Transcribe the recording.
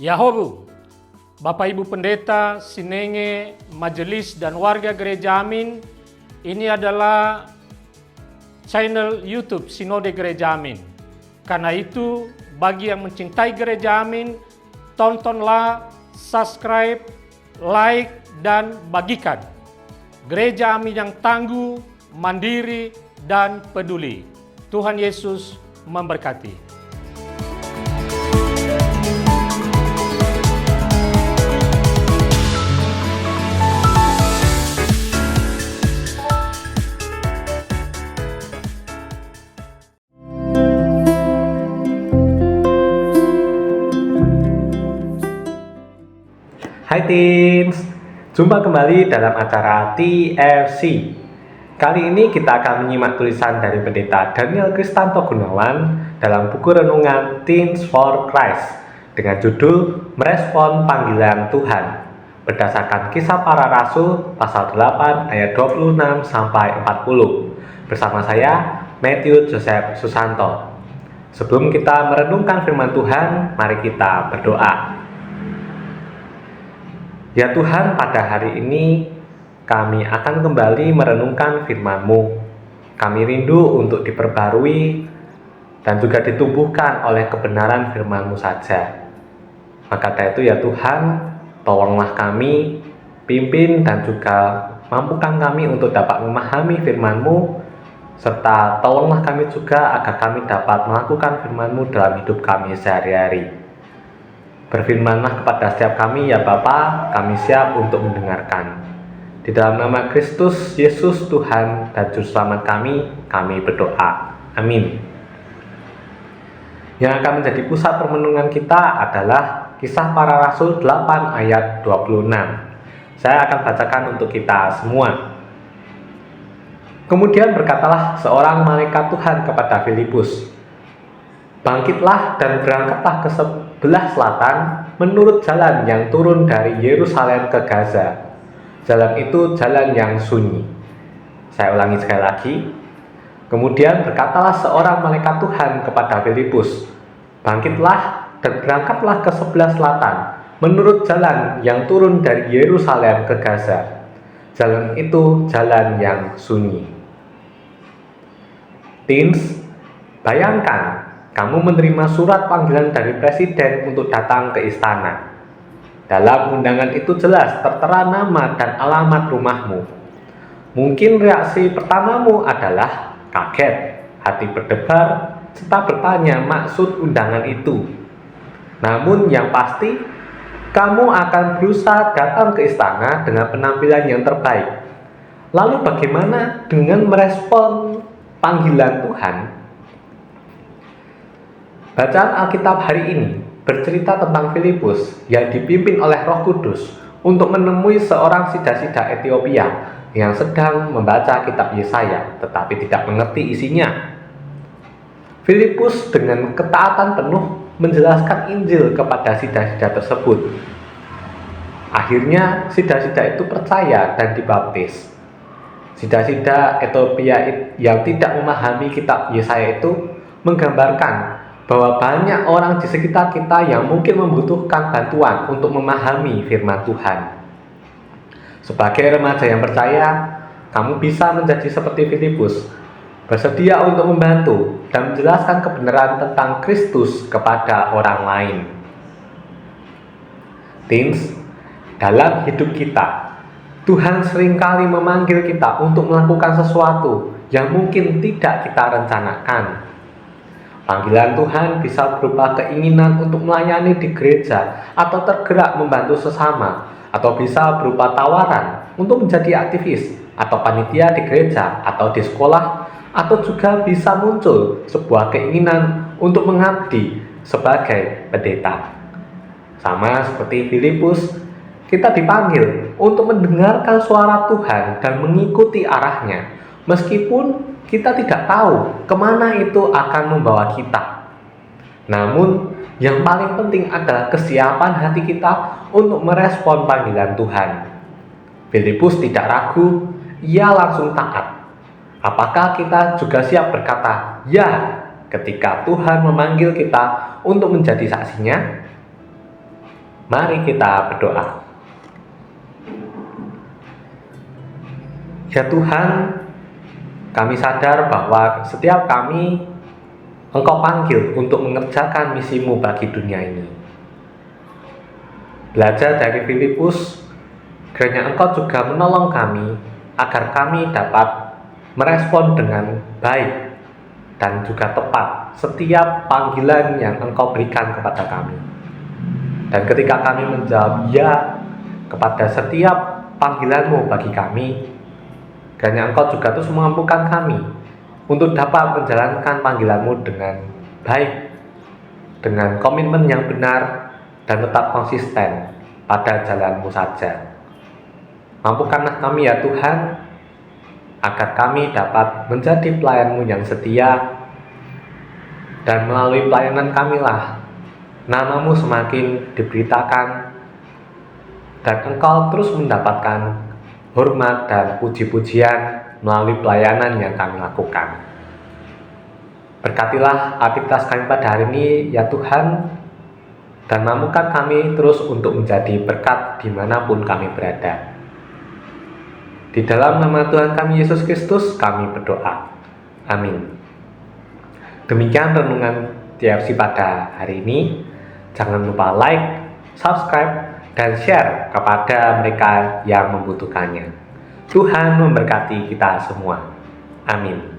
Yahobu, Bapak Ibu Pendeta, Sinenge, Majelis dan warga Gereja Amin, ini adalah channel YouTube Sinode Gereja Amin. Karena itu, bagi yang mencintai Gereja Amin, tontonlah, subscribe, like, dan bagikan. Gereja Amin yang tangguh, mandiri, dan peduli. Tuhan Yesus memberkati. Hai teens, jumpa kembali dalam acara TFC. Kali ini kita akan menyimak tulisan dari Pendeta Daniel Kristanto Gunawan dalam buku renungan Teens for Christ dengan judul Merespon Panggilan Tuhan berdasarkan Kisah Para Rasul pasal 8 ayat 26 sampai 40 bersama saya Matthew Joseph Susanto. Sebelum kita merenungkan firman Tuhan, mari kita berdoa. Ya Tuhan, pada hari ini kami akan kembali merenungkan firman-Mu. Kami rindu untuk diperbarui dan juga ditumbuhkan oleh kebenaran firman-Mu saja. Maka dari itu ya Tuhan, tolonglah kami, pimpin dan juga mampukan kami untuk dapat memahami firman-Mu, serta tolonglah kami juga agar kami dapat melakukan firman-Mu dalam hidup kami sehari-hari. Berfirmanlah kepada setiap kami ya Bapa, kami siap untuk mendengarkan. Di dalam nama Kristus Yesus Tuhan dan Juru Selamat kami berdoa. Amin. Yang akan menjadi pusat permenungan kita adalah Kisah Para Rasul 8 ayat 26. Saya akan bacakan untuk kita semua. Kemudian berkatalah seorang malaikat Tuhan kepada Filipus, "Bangkitlah dan berangkatlah ke sebelah selatan menurut jalan yang turun dari Yerusalem ke Gaza. Jalan itu jalan yang sunyi." Saya ulangi sekali lagi. Kemudian berkatalah seorang malaikat Tuhan kepada Filipus, "Bangkitlah dan berangkatlah ke sebelah selatan menurut jalan yang turun dari Yerusalem ke Gaza. Jalan itu jalan yang sunyi." Teens, bayangkan kamu menerima surat panggilan dari presiden untuk datang ke istana. Dalam undangan itu jelas tertera nama dan alamat rumahmu. Mungkin reaksi pertamamu adalah kaget, hati berdebar, serta bertanya maksud undangan itu. Namun yang pasti, kamu akan berusaha datang ke istana dengan penampilan yang terbaik. Lalu bagaimana dengan merespon panggilan Tuhan? Bacaan Alkitab hari ini bercerita tentang Filipus yang dipimpin oleh Roh Kudus untuk menemui seorang sida-sida Ethiopia yang sedang membaca kitab Yesaya tetapi tidak mengerti isinya. Filipus dengan ketaatan penuh menjelaskan Injil kepada sida-sida tersebut. Akhirnya sida-sida itu percaya dan dibaptis. Sida-sida Ethiopia yang tidak memahami kitab Yesaya itu menggambarkan bahwa banyak orang di sekitar kita yang mungkin membutuhkan bantuan untuk memahami firman Tuhan. Sebagai remaja yang percaya, kamu bisa menjadi seperti Filipus, bersedia untuk membantu dan menjelaskan kebenaran tentang Kristus kepada orang lain. Teens, dalam hidup kita, Tuhan seringkali memanggil kita untuk melakukan sesuatu yang mungkin tidak kita rencanakan. Panggilan Tuhan bisa berupa keinginan untuk melayani di gereja atau tergerak membantu sesama, atau bisa berupa tawaran untuk menjadi aktivis atau panitia di gereja atau di sekolah, atau juga bisa muncul sebuah keinginan untuk mengabdi sebagai pendeta. Sama seperti Filipus, kita dipanggil untuk mendengarkan suara Tuhan dan mengikuti arahnya, meskipun kita tidak tahu kemana itu akan membawa kita. Namun, yang paling penting adalah kesiapan hati kita untuk merespon panggilan Tuhan. Filipus tidak ragu, ia langsung taat. Apakah kita juga siap berkata "ya" ketika Tuhan memanggil kita untuk menjadi saksinya? Mari kita berdoa. Ya Tuhan, kami sadar bahwa setiap kami Engkau panggil untuk mengerjakan misimu bagi dunia ini. Belajar dari Filipus, kiranya Engkau juga menolong kami agar kami dapat merespon dengan baik dan juga tepat setiap panggilan yang Engkau berikan kepada kami. Dan ketika kami menjawab ya kepada setiap panggilan-Mu bagi kami, kiranya Engkau juga terus memampukan kami untuk dapat menjalankan panggilan-Mu dengan baik, dengan komitmen yang benar, dan tetap konsisten pada jalan-Mu saja. Mampukanlah kami ya Tuhan, agar kami dapat menjadi pelayan-Mu yang setia, dan melalui pelayanan kamilah nama-Mu semakin diberitakan, dan Engkau terus mendapatkan hormat dan puji-pujian melalui pelayanan yang kami lakukan. Berkatilah aktivitas kami pada hari ini ya Tuhan, dan mampukan kami terus untuk menjadi berkat dimanapun kami berada. Di dalam nama Tuhan kami Yesus Kristus kami berdoa. Amin. Demikian renungan TFC pada hari ini. Jangan lupa like, subscribe, dan share kepada mereka yang membutuhkannya. Tuhan memberkati kita semua. Amin.